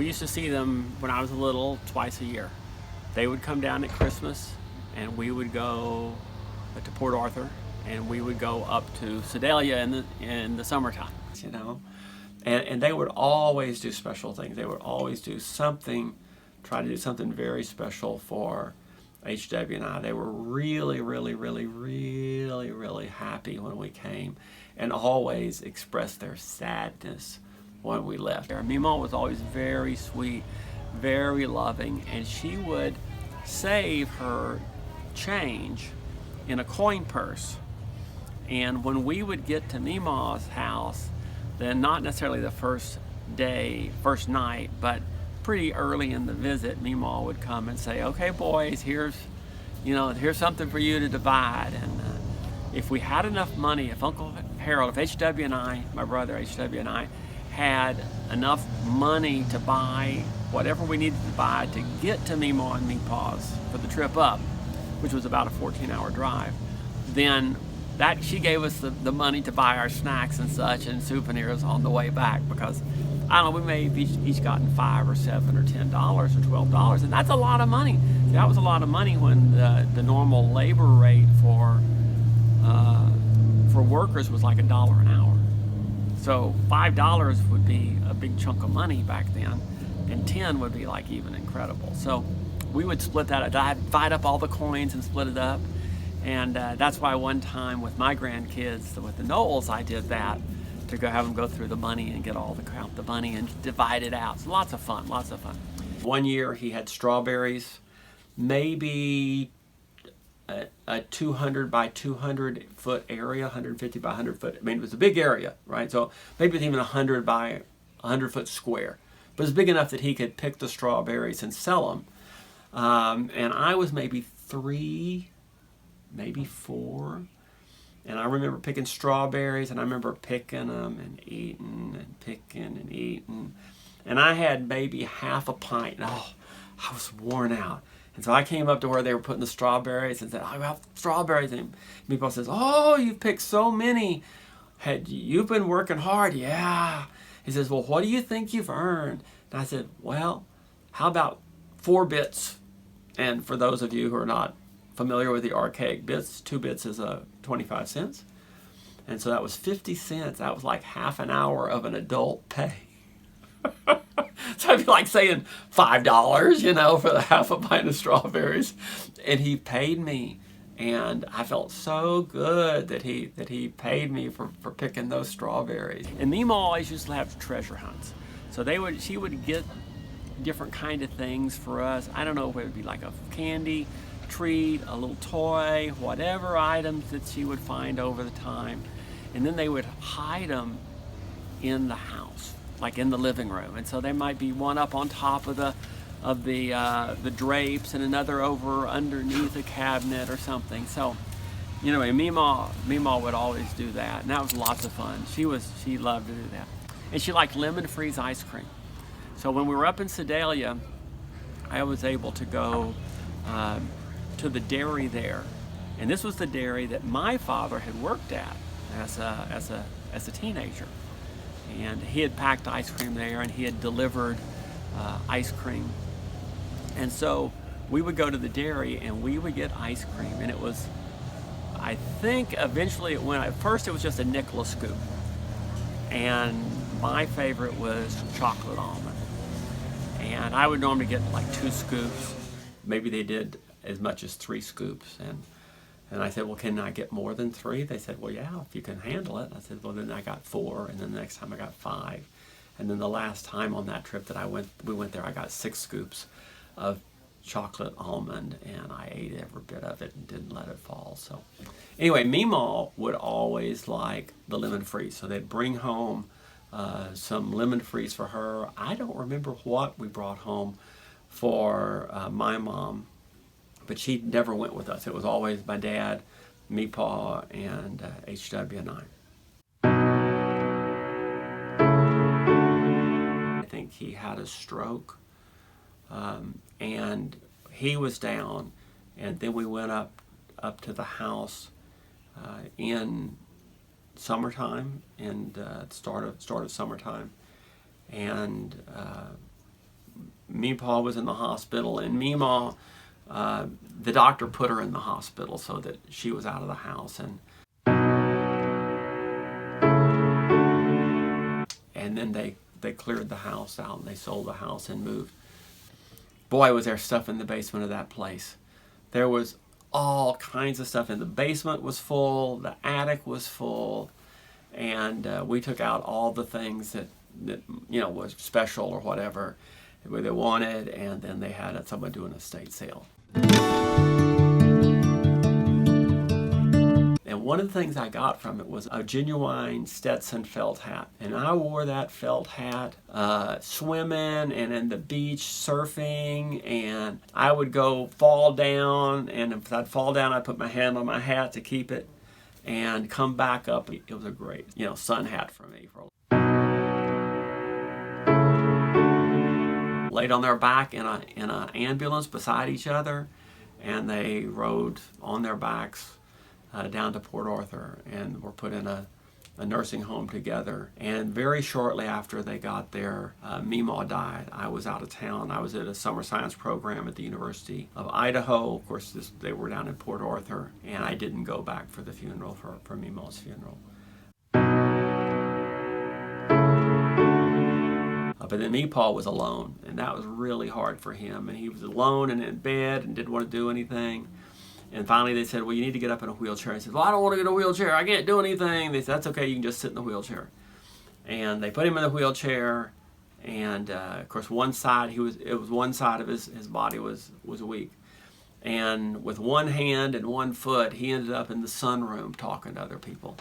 we used to see them when I was little twice a year. They would come down at Christmas, and we would go to Port Arthur, and we would go up to Sedalia in the summertime. You know, and they would always do special things. They would always do something, try to do something very special for HW and I. They were really, really, really, really, really happy when we came, and always expressed their sadness when we left. MeMaw was always very sweet, very loving, and she would save her change in a coin purse. And when we would get to MeMaw's house, then not necessarily the first night, but pretty early in the visit, MeMaw would come and say, "Okay, boys, here's something for you to divide." And if we had enough money, if Uncle Harold, if HW and I, my brother HW and I, had enough money to buy whatever we needed to buy to get to MeMaw and MePaw's for the trip up, which was about a 14-hour drive, then she gave us the money to buy our snacks and such and souvenirs on the way back, because I don't know, we may have each gotten $5 or $7 or $10 or $12, and that's a lot of money. That was a lot of money when the normal labor rate for workers was like $1 an hour. So $5 would be a big chunk of money back then, and 10 would be like even incredible. So we would split that. I'd divide up all the coins and split it up. And that's why one time with my grandkids, with the Knowles, I did that, to have them go through the money and count the money and divide it out. So lots of fun, lots of fun. One year he had strawberries, maybe a 200 by 200 foot area, 150 by 100 foot. I mean, it was a big area, right? So maybe even 100 by 100 foot square. But it was big enough that he could pick the strawberries and sell them. And I was maybe 3, maybe 4, and I remember picking strawberries, and I remember picking them and eating and picking and eating, and I had maybe half a pint, and I was worn out. And so I came up to where they were putting the strawberries and said, "I have strawberries," and MePaw says, "Oh, you've picked so many. You've been working hard." "Yeah." He says, "Well, what do you think you've earned?" And I said, "Well, how about 4 bits?" And for those of you who are not familiar with the archaic bits, 2 bits is 25 cents. And so that was 50 cents. That was like half an hour of an adult pay. So it'd be like saying $5, for the half a pint of strawberries. And he paid me. And I felt so good that he paid me for picking those strawberries. And MeMaw always used to have treasure hunts. So she would get different kind of things for us. I don't know if it would be like a candy, treat, a little toy, whatever items that she would find over the time. And then they would hide them in the house, like in the living room. And so there might be one up on top of the drapes and another over underneath a cabinet or something. So, MeMaw would always do that, and that was lots of fun. She loved to do that. And she liked lemon freeze ice cream. So when we were up in Sedalia, I was able to go to the dairy there, and this was the dairy that my father had worked at as a teenager, and he had packed ice cream there, and he had delivered ice cream, and so we would go to the dairy and we would get ice cream, and it was, I think eventually at first it was just a nickel a scoop, and my favorite was chocolate almond, and I would normally get like 2 scoops. Maybe they did as much as 3 scoops, and I said, "Well, can I get more than 3?" They said, "Well, yeah, if you can handle it." I said, "Well, then I got 4, and then the next time I got 5, and then the last time on that trip that we went there, I got 6 scoops of chocolate almond, and I ate every bit of it and didn't let it fall." So anyway, MeMaw would always like the lemon freeze, so they'd bring home some lemon freeze for her. I don't remember what we brought home for my mom, but she never went with us. It was always my dad, MePaw, and HW and I. I think he had a stroke, and he was down, and then we went up to the house in summertime, and start of summertime, and MePaw was in the hospital, and MeMaw, the doctor put her in the hospital so that she was out of the house, and then they cleared the house out and they sold the house and moved. Boy, was there stuff in the basement of that place. There was all kinds of stuff. In the basement was full, the attic was full, and we took out all the things that was special or whatever they wanted, and then they had someone do an estate sale. And one of the things I got from it was a genuine Stetson felt hat. And I wore that felt hat swimming and in the beach surfing, and I would go fall down, and if I'd fall down, I'd put my hand on my hat to keep it and come back up. It was a great, sun hat for me. Laid on their back in an ambulance beside each other, and they rode on their backs down to Port Arthur and were put in a nursing home together. And very shortly after they got there, MeMaw died. I was out of town. I was at a summer science program at the University of Idaho. Of course, they were down in Port Arthur, and I didn't go back for the funeral, for MeMaw's funeral. But then MePaw was alone, and that was really hard for him. And he was alone and in bed and didn't want to do anything. And finally they said, well, you need to get up in a wheelchair. He said, well, I don't want to get in a wheelchair. I can't do anything. They said, that's okay. You can just sit in the wheelchair. And they put him in the wheelchair. And, of course, one side of his body was weak. And with one hand and one foot, he ended up in the sunroom talking to other people.